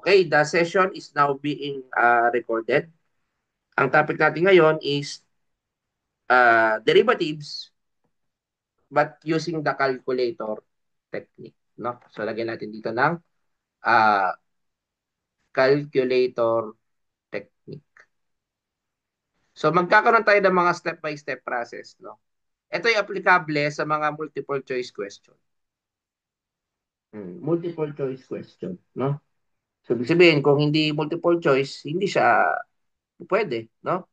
Okay, the session is now being recorded. Ang topic natin ngayon is derivatives but using the calculator technique. No? So, lagyan natin dito ng uh, calculator technique. So, magkakaroon tayo ng mga step-by-step process. No? Ito ay aplikable sa mga multiple choice question. Multiple choice question. No? So, ibig sabihin, kung hindi multiple choice, hindi siya pwede. No?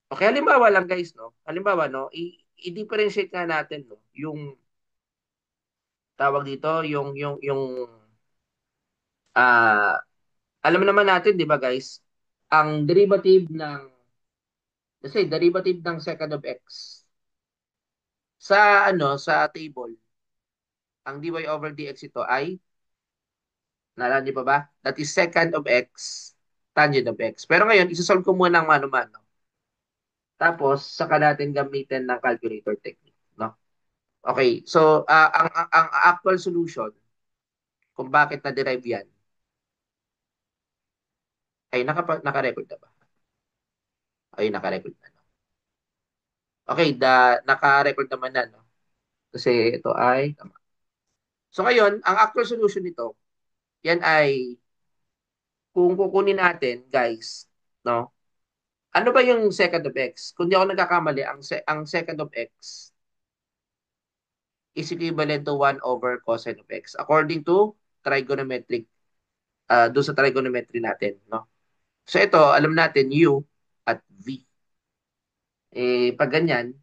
Okay, halimbawa lang guys, no? Halimbawa, no, i-differentiate nga natin, no, yung tawag dito, yung ah alam naman natin, 'di ba, guys? Ang derivative ng let's say derivative ng second of x sa table, ang dy over dx ito ay naalala niyo pa ba? That is second of x tangent of x. Pero ngayon, isosolve ko muna ng mano-mano. Tapos saka natin gamitin ng calculator technique, no? Okay, so ang actual solution kung bakit na-derive yan, ay naka-record na ba? Ay, naka-record na. No? Okay, naka-record naman na. No? Kasi ito ay tama. So ngayon, ang actual solution nito, yan ay kung kukunin natin, guys, no? Ano ba yung second of x? Kung di ako nagkakamali, ang second of x is equivalent to 1 over cosine of x according to trigonometric, doon sa trigonometry natin, no? So ito, alam natin u at v. Pag ganyan,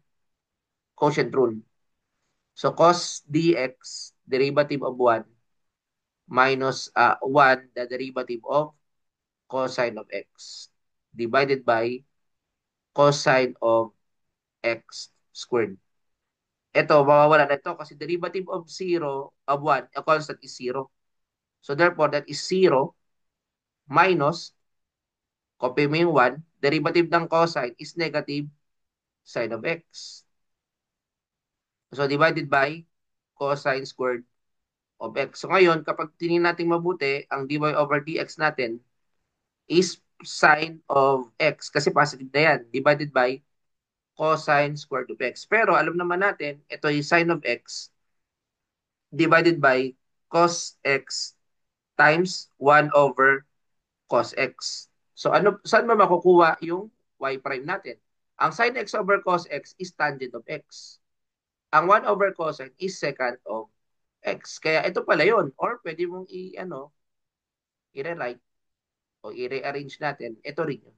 quotient rule. So cos dx, derivative of 1, minus 1, the derivative of cosine of x, divided by cosine of x squared. Ito, mawawala na ito kasi derivative of 0, of 1, a constant is 0. So therefore, that is 0 minus, copy mo yung 1, derivative ng cosine is negative sine of x. So divided by cosine squared of x. So ngayon, kapag tingin natin mabuti, ang dy over dx natin is sine of x kasi positive na yan, divided by cosine squared of x. Pero alam naman natin, ito is sine of x divided by cos x times 1 over cos x. So saan ba makukuha yung y prime natin? Ang sine x over cos x is tangent of x. Ang 1 over cosine is secant of x. Kaya ito pala yun. Or pwede mong i-rewrite o i-rearrange natin. Ito rin yun.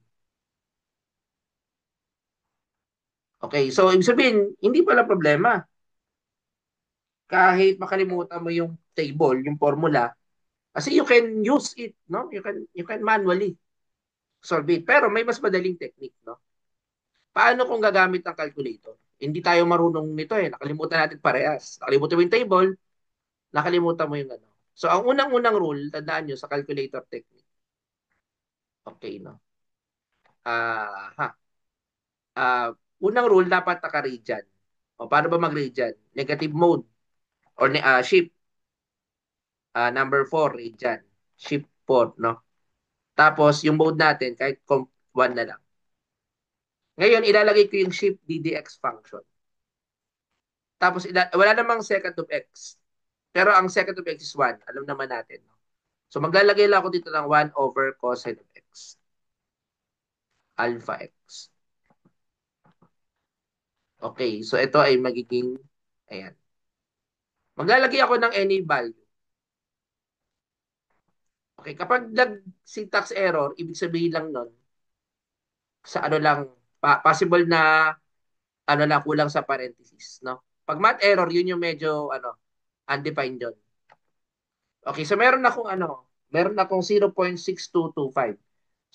Okay, so ibig sabihin, hindi pala problema. Kahit makalimutan mo yung table, yung formula, kasi you can use it, no? You can manually solve it. Pero may mas madaling technique, no? Paano kung gagamit ng calculator? Hindi tayo marunong nito eh. Nakalimutan natin parehas. Nakalimutan mo yung table, nakalimutan mo yung ano. So, ang unang-unang rule, tandaan nyo sa calculator technique. Okay, no? Ah, ha. Ah, unang rule, dapat naka-radian. O, paano ba mag-radian? Negative mode or shift. Number 4, radian. Shift 4, no? Tapos, yung mode natin, kahit 1 na lang. Ngayon, ilalagay ko yung shift ddx function. Tapos, wala namang second of x. Pero ang second of x is 1. Alam naman natin. No? So, maglalagay lang ako dito ng 1 over cosine of x. Alpha x. Okay, so ito ay magiging, ayan. Maglalagay ako ng any value. Okay, kapag nag-syntax error, ibig sabihin lang nun, sa ano lang, possible na ano lang, kulang sa parenthesis, no? Pag math error, yun yung medyo, undefined yun. Okay, so meron akong 0.6225.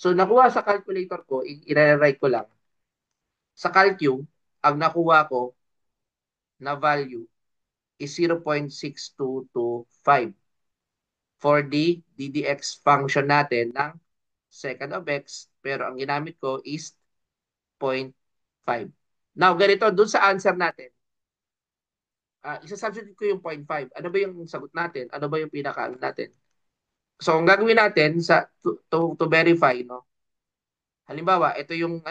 So, nakuha sa calculator ko, i-rewrite ko lang. Sa calcu, ang nakuha ko na value is 0.6225 for the ddx function natin ng second of x, pero ang ginamit ko is 0.5. Now, ganito, dun sa answer natin, isa-substitute ko yung 0.5. Ano ba yung sagot natin? Ano ba yung pinaka natin? So, ang gagawin natin to verify, no? Halimbawa, ito yung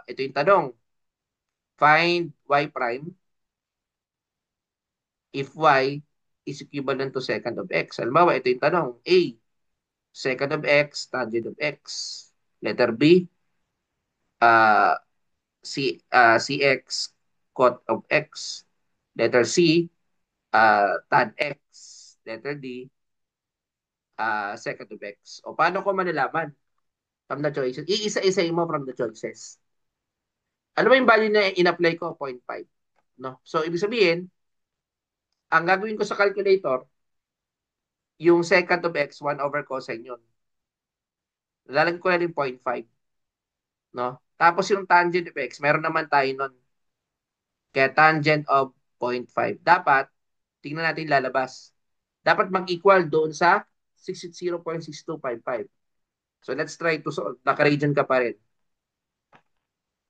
ito yung tanong. Find y prime if y is equivalent to secant of x. Halimbawa, ito yung tanong. A, secant of x, tangent of x. Letter B, uh, cx, cot of x. Letter C, tan x. Letter D, secant of x. O paano ko malalaman from the choices? Iisa-isay mo from the choices. Ano ba yung value na in-apply ko? 0.5. No? So, ibig sabihin, ang gagawin ko sa calculator, yung secant of x, 1 over cosine yun. Lalagyan ko na rin 0.5. No? Tapos yung tangent of x, meron naman tayo nun. Kaya tangent of 0.5. Dapat, tingnan natin lalabas. Dapat mag-equal doon sa 0.6255. So let's try to solve. Naka-region ka pa rin.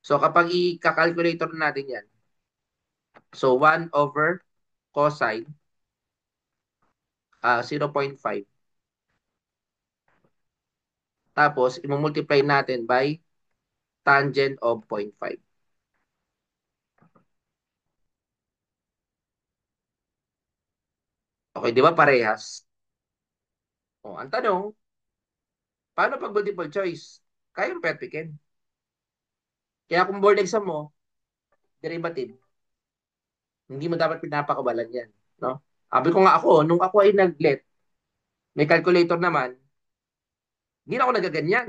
So kapag i-calculator natin yan, so 1 over cosine 0.5. Tapos, i-multiply natin by tangent of 0.5. Okay, di ba parehas? O, ang tanong, paano pag multiple choice? Kayang perfectin. Kaya kung board exam mo, derivative, hindi mo dapat pinapakabalan yan. No? Sabi ko nga ako, nung ako ay nag-let, may calculator naman, hindi na ako nagaganyan.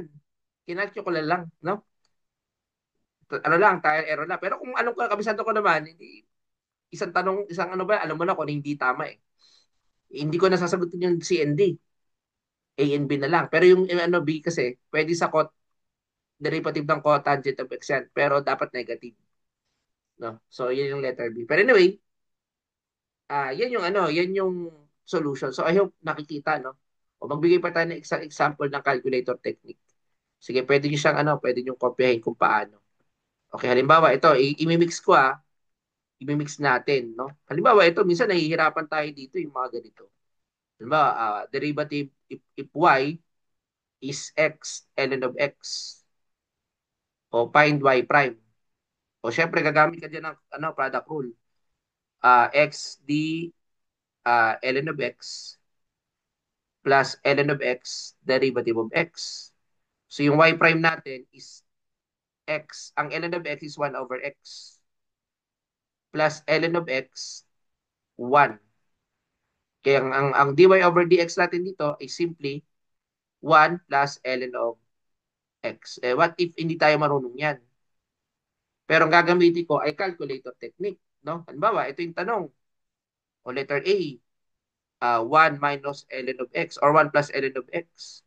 Kinalculate lang, no? Ano lang, trial error lang. Pero kung anong kabisado ko naman, hindi, isang tanong, isang ano ba, alam mo na kung hindi tama eh. Hindi ko nasasagutin yung C and D. A and B na lang. Pero yung ano B kasi, pwede sa derivative ng cotangent of x yan. Pero dapat negative. No? So, yun yung letter B. Pero anyway, yan yung yan yung solution. So, I hope nakikita, no? O magbigay pa tayo ng isang example ng calculator technique. Sige, pwede nyo siyang pwede nyo kopyahin kung paano. Okay, halimbawa, ito, imimix ko imimix natin, no? Halimbawa, ito, minsan nahihirapan tayo dito yung mga ganito. Halimbawa, derivative if y is x ln of x o find y prime. O syempre, gagamit ka dyan ng product rule. X d ln of x plus ln of x derivative of x. So yung y prime natin is x. Ang ln of x is 1 over x plus ln of x 1. Kaya ang dy over dx natin dito is simply 1 plus ln of x. What if hindi tayo marunong yan? Pero ang gagamitin ko ay calculator technique. No? Halimbawa, ito yung tanong. O letter A, 1 minus ln of x or 1 plus ln of x.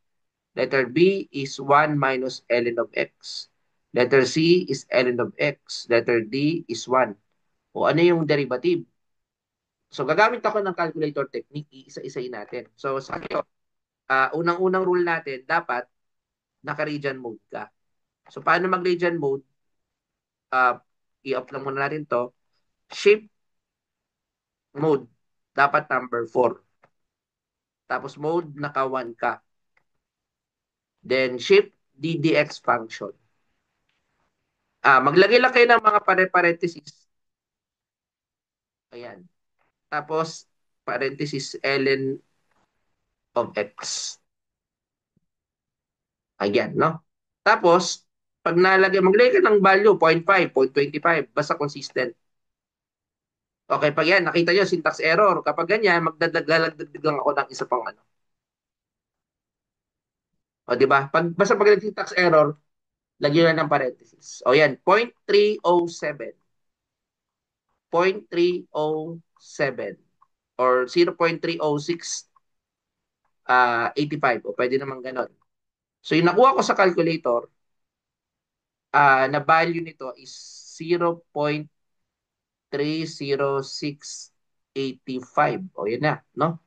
Letter B is 1 minus ln of x. Letter C is ln of x. Letter D is 1. O ano yung derivative? So gagamit ako ng calculator technique, iisa-isayin natin. So sa akin, unang-unang rule natin, dapat naka-region mode ka. So paano mag-region mode? I-off lang muna natin to. Shift mode, dapat number 4. Tapos mode, naka 1 ka. Then shift ddx function. Maglagay lang kayo ng mga parenthesis. Ayan. Tapos, parenthesis ln of x. Ayan, no? Tapos, pag maglagay ka ng value, 0.5, 0.25, basta consistent. Okay, pag yan, nakita nyo, syntax error. Kapag ganyan, magdadagdag lang ako ng isa pang ano. O, di ba? Basta pag syntax error, lagyan na ng parenthesis. O yan, 0.307. 0.307 or 0.306 85 o pwede naman ganon. So yung nakuha ko sa calculator na value nito is 0.30685. O yun na, no?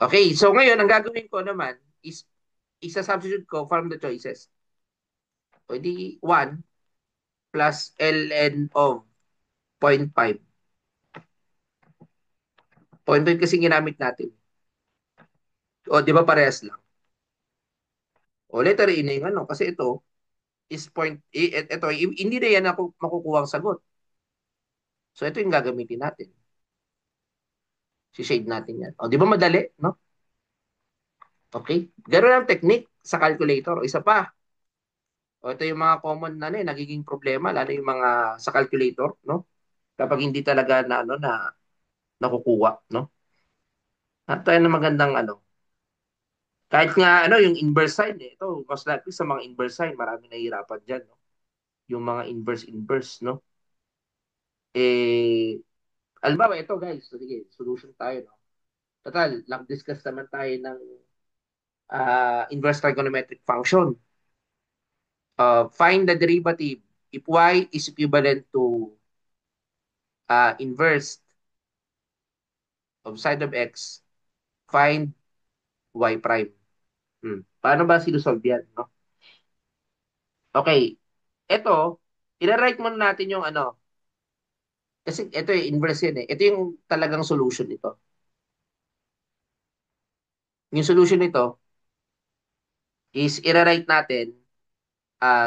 Okay, so ngayon ang gagawin ko naman is isa-substitute ko from the choices. O di 1 plus ln of 0.5. 0.5 kasi ginamit natin. 0.5 O, di ba parehas lang? O, letter E na yung ano. Kasi ito is ito, hindi na yan ako makukuha ang sagot. So, ito yung gagamitin natin. Si-shade natin yan. O, di ba madali, no? Okay? Ganun ang technique sa calculator. O, isa pa. O, ito yung mga common na, ano, nagiging problema, lalo yung mga sa calculator, no? Kapag hindi talaga na, ano, na nakukuha, no? At tayo na magandang, ano, kahit nga, ano, yung inverse sign, eh. Ito, most likely sa mga inverse sign, marami nahihirapan dyan, no? Yung mga inverse, no? Eh, alam ito, guys. So, sige, solution tayo, no? Total, nag-discuss naman tayo ng inverse trigonometric function. Find the derivative if y is equivalent to inverse of sine of x, find y prime. Paano ba sinusolve yan? No? Okay. Ito, ina-write muna natin yung ano. Kasi ito inverse yan eh. Ito yung talagang solution nito. Yung solution nito is ina-write natin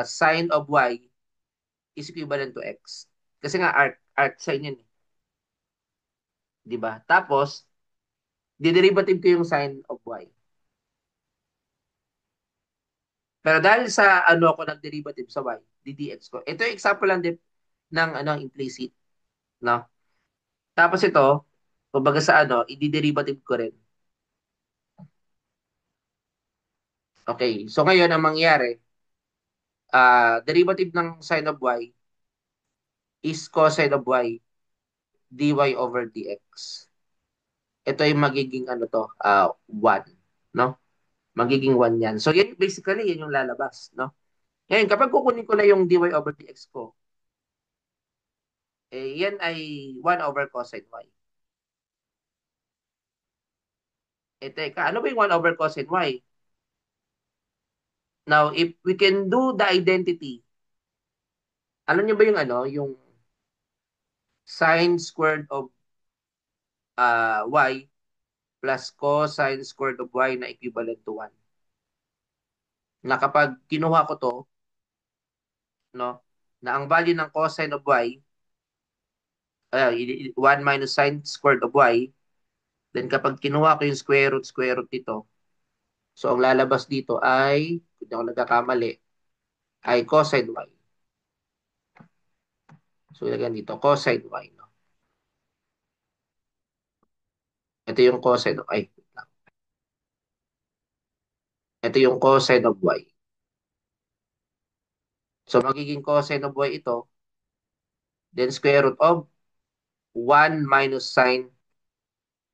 sine of y is equivalent to x. Kasi nga arc sine yan eh. Di ba? Tapos, diderivative ko yung sine of y. Pero dahil sa ano ako nag-derivative sa y, ddx ko. Ito yung example lang din ng ano implicit, no? Tapos ito, kumbaga sa ano, i-derivative ko rin. Okay. So ngayon ang mangyayari, derivative ng sine of y is cosine of y dy over dx. Ito yung magiging ano to, 1, no? Magiging 1 yan. So yan basically yan yung lalabas, no? Ngayon kapag kukunin ko na yung dy over dx ko, eh yan ay 1 over cosine y. Eh teka, ano ba yung 1 over cosine y? Now, if we can do the identity, alam niyo ba yung ano, yung sine squared of y plus cosine squared of y na equivalent to 1. Na kapag kinuha ko to, no, na ang value ng cosine of y, 1 minus sine squared of y, then kapag kinuha ko yung square root nito, so ang lalabas dito ay, kung di ako nagkakamali, ay cosine y. So ilagyan dito, cosine y. No? Ito yung cosine of y. Ito yung cosine of y. So magiging cosine of y ito, then square root of 1 minus sine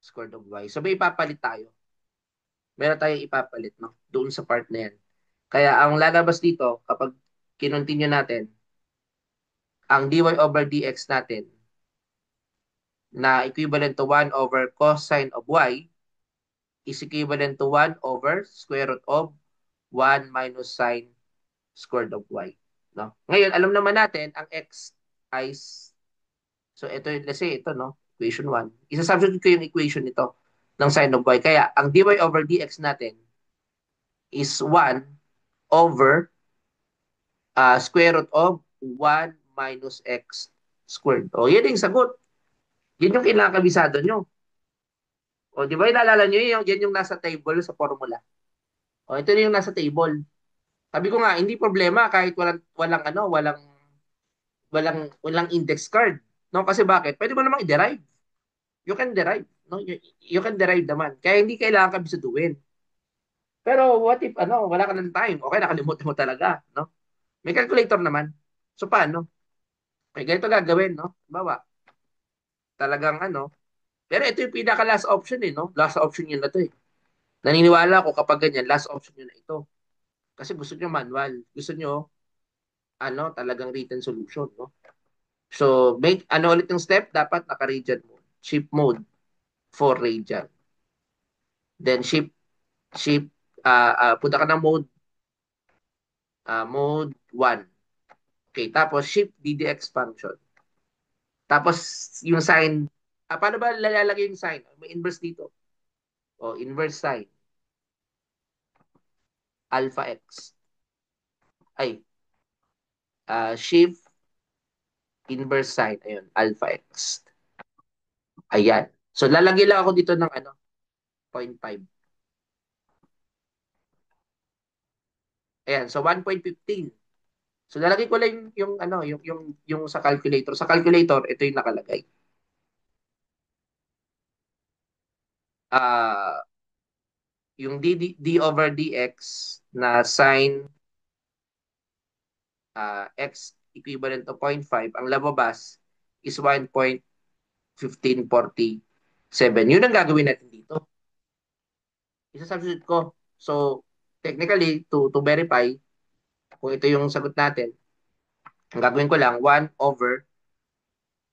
squared of y. So may ipapalit tayo. Meron tayong ipapalit no? Doon sa part na yan. Kaya ang lalabas dito, kapag kinontinue natin, ang dy over dx natin na equivalent to 1 over cosine of y is equivalent to 1 over square root of 1 minus sine squared of y. No? Ngayon, alam naman natin, ang x ay, so ito, let's say, ito, no? Equation 1. Isa-substitute ko yung equation nito ng sine of y. Kaya, ang dy over dx natin is 1 over square root of 1 minus x squared. O, yan yung sagot. Yan yung kailangan kabisado nyo. O, di ba inaalala nyo yun? Yan yung nasa table sa formula. O, ito na yung nasa table. Sabi ko nga, hindi problema kahit walang ano, walang index card. No, kasi bakit? Pwede mo namang i-derive. You can derive, no? You can derive naman. Kaya hindi kailangan kabisaduhin. Pero what if ano, wala ka ng time? Okay, nakalimutan mo talaga, no? May calculator naman. So paano? May ganito gagawin, no? Bawa, talagang ano. Pero ito yung pinaka last option eh, no? Last option yun na to eh. Naniniwala ako kapag ganyan, last option yun na ito. Kasi gusto nyo manual. Gusto nyo, ano, talagang written solution, no? So, make, ano ulit yung step? Dapat naka-radian mode. Shift mode for radian. Then shift, punta ka ng mode 1. Okay, tapos shift ddx function. Tapos yung sign, paano ba lalagay yung sign? May inverse dito. O, inverse sign. alpha x. Ay, shift inverse sine. Ayun, alpha x. Ayan. So, lalagay lang ako dito ng ano, 0.5. Ayan, so 1.15. So, lalagay ko lang yung ano, yung sa calculator. Sa calculator, ito yung nakalagay. Ah, yung d over dx na sine x equivalent to 0.5, ang lababas is 1.1547. Yun ang gagawin natin dito. Isa-substitute ko. So, technically, to verify kung ito yung sagot natin, ang gagawin ko lang, 1 over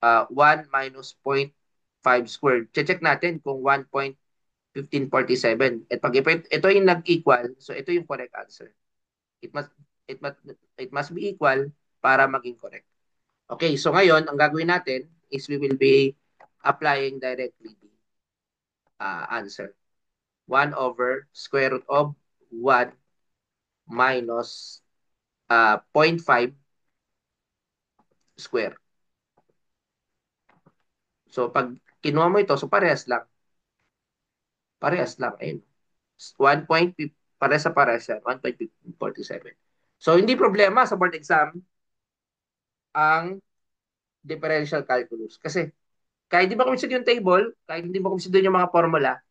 1 minus 0.5 squared. Check natin kung 1.1547. At pag ito yung nag-equal, so ito yung correct answer. It must it must it must be equal para maging correct. Okay, so ngayon ang gagawin natin is we will be applying directly the answer. 1 over square root of 1 minus zero point 0.5 square. So pag kinuha mo ito, so parehas lang. Parehas lang. Ayun. 1.5, parehas sa parehas yan. 1.47. So hindi problema sa board exam ang differential calculus. Kasi kahit di ba kumisid yung table, kahit hindi mo kumisid yung mga formula,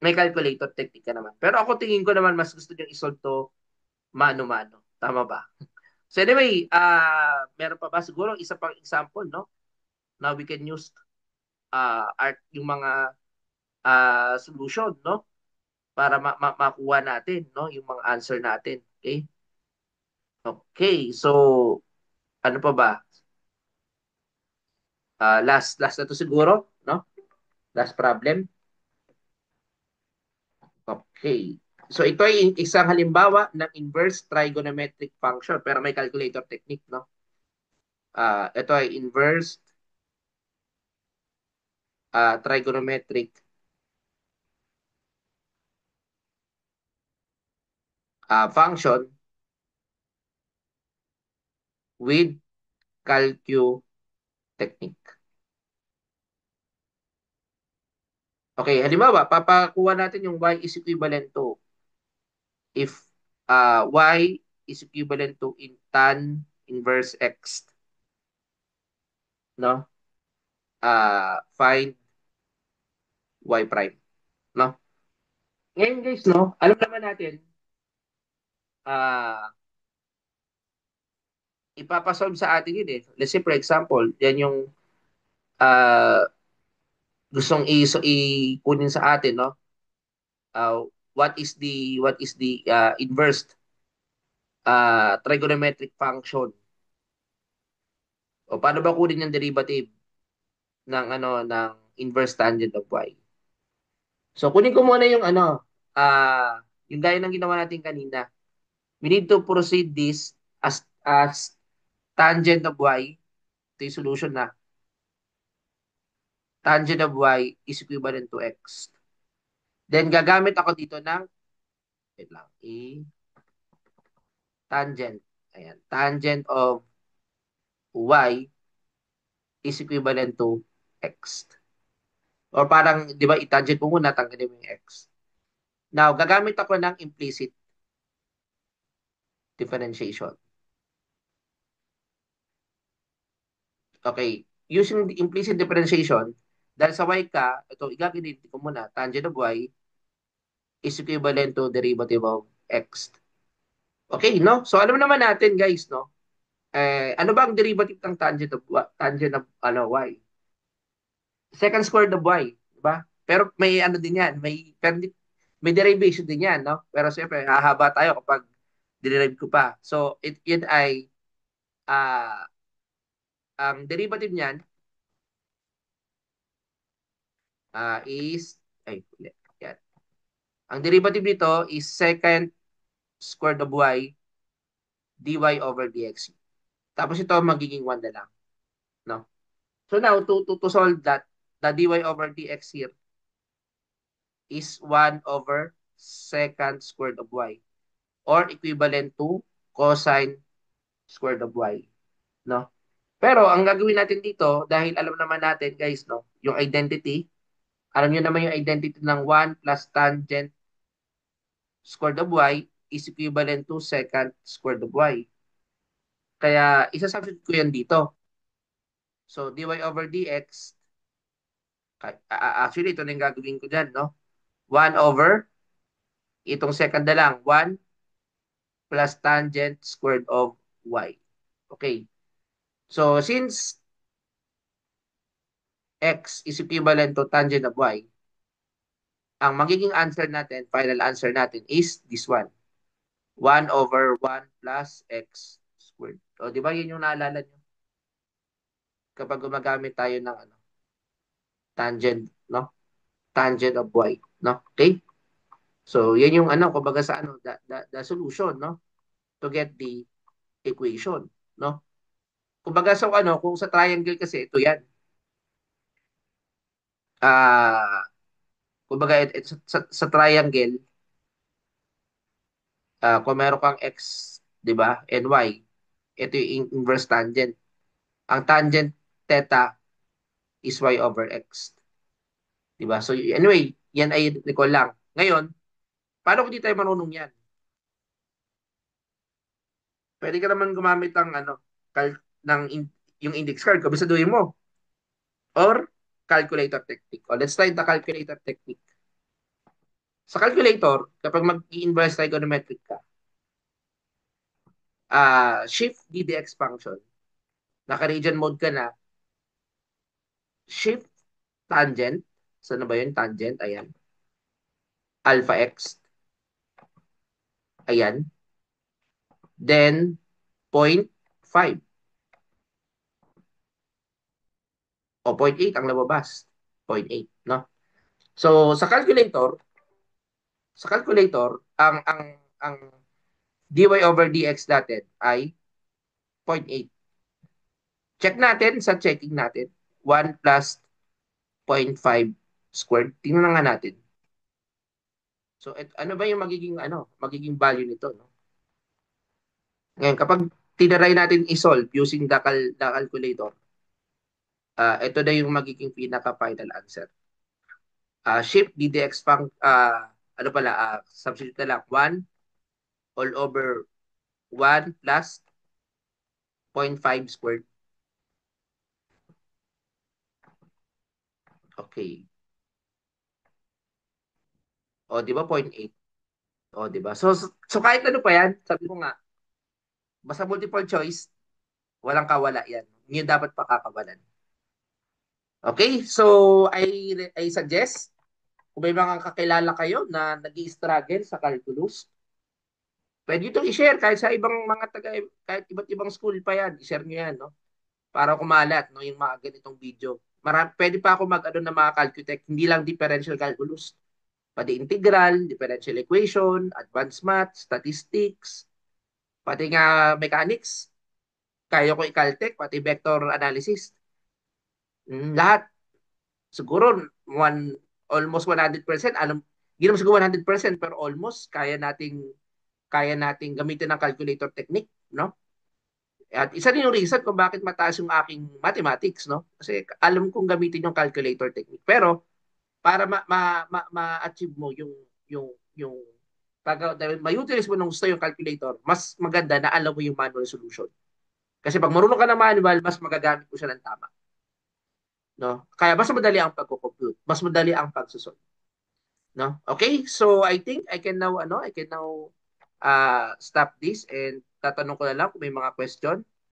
may calculator technique ka naman. Pero ako tingin ko naman mas gusto nyo isolve to mano-mano. Tama ba? So anyway, meron pa ba siguro isa pang example, no? Now we can use art yung mga solution, no? Para makuha natin, no? Yung mga answer natin. Okay? Okay, so ano pa ba? Last na to siguro, no? Last problem. Okay. So ito ay isang halimbawa ng inverse trigonometric function pero may calculator technique, no? Ito ay inverse trigonometric function with calcu technique. Okay, halimbawa, papakuha natin yung y is equivalent to if y is equivalent to in tan inverse x, no? Find y prime, no? Ngayon guys, no? Alam naman natin, ah ipapasolve sa atin yun eh. Let's say for example, yan yung ah gustong kunin sa atin, no? What is the inverse trigonometric function? O paano ba kunin yung derivative ng ano ng inverse tangent of y? So kunin ko muna yung ano yung gaya ng ginawa natin kanina. We need to proceed this as tangent of y. Ito yung solution na tangent of y is equivalent to x. Then gagamit ako dito ng wait lang, tangent. Ayan, tangent of y is equivalent to x. Or parang, di ba, i-tangent mo muna, tanggalin mo yung x. Now, gagamit ako ng implicit differentiation. Okay, using the implicit differentiation, dahil sa y ka, ito, igagawin ko muna, tangent of y is equivalent to derivative of x. Okay, no? So, alam naman natin, guys, no? Ano ba ang derivative ng tangent of ano, y? Second squared of y, di ba? Pero may ano din yan, may derivation din yan, no? Pero siyempre, hahaba tayo kapag derive ko pa. So, yun ay, ah ang derivative niyan is, ay, ulit, yan. Ang derivative nito is second squared of y dy over dx. Tapos ito magiging 1 na lang, no? So now, to solve that, the dy over dx here is 1 over second squared of y. or equivalent to cosine squared of y, no? Pero ang gagawin natin dito, dahil alam naman natin guys, no, yung identity, alam niyo naman yung identity ng 1 plus tangent squared of y is equivalent to secant squared of y. Kaya isa-substitute ko yan dito. So dy over dx, actually ito na yung gagawin ko dyan, no? 1 over, itong second na lang, 1 plus tangent squared of y. Okay. So since x is equivalent to tangent of y, ang magiging answer natin, final answer natin is this one. 1 over 1 plus x squared. O, di ba yun yung naalala nyo? Kapag gumagamit tayo ng ano, tangent, no? Tangent of y, no? Okay? So, yan yung ano, kumbaga sa ano, the solution, no? To get the equation, no? Kumbaga sa ano, kung sa triangle kasi, ito yan. Kumbaga, sa triangle, kung meron kang x, di ba, and y, ito yung inverse tangent. Ang tangent theta is y over x. Di ba? So anyway, yan ay recall lang. Ngayon, paano kung di tayo marunong yan? Pwede ka naman gumamit ng ano, yung index card, kabisaduhin mo. Or calculator technique. O, let's try the calculator technique. Sa calculator, kapag mag-i-inverse trigonometric ka, shift ddx function, naka-region mode ka na, shift tangent, saan na ba yun? Tangent, ayan. Alpha x, ayan. Then, 0.5 o 0.8 ang lababas. 0.8, no? So, sa calculator, ang dy over dx natin ay 0.8. Check natin sa checking natin. 1 plus 0.5 squared. Tingnan na nga natin. So, ano ba yung magiging value nito, no? Ngayon, kapag tinaray natin i-solve using the calculator, ito na yung magiging pinaka-final answer. Shift ddx substitute na lang 1 all over 1 plus 0.5 squared. Okay. O, di ba 0.8? O, di ba? So kahit ano pa yan, sabi ko nga, basta multiple choice, walang kawala yan. Yun dapat pakakawalan. Okay? So, I suggest, kung may mga kakilala kayo na nag-i-struggle sa calculus, pwede itong i-share kahit sa ibang mga kahit iba't ibang school pa yan. I-share nyo yan, no? Para kumalat, no? Yung mga ganitong video. Pwede pa ako mag-ano na mga calcutech, hindi lang differential calculus. Pati integral, differential equation, advanced math, statistics, pati nga mechanics. Kaya ko i-caltech, pati vector analysis. Lahat. Siguro, almost 100%. Hindi naman siguro 100%, pero almost kaya nating gamitin ng calculator technique, no? At isa din yung reason kung bakit mataas yung aking mathematics, no? Kasi alam kong gamitin yung calculator technique. Pero para ma-achieve mo yung pag ma-utilize mo ng gusto yung calculator, mas maganda na alam mo yung manual solution. Kasi pag marunong ka ng manual, mas magagamit mo siya ng tama. No? Kaya mas madali ang pagko-compute, mas madali ang pagsusolve. No? Okay? So I think I can now stop this and tatanong ko na lang kung may mga question.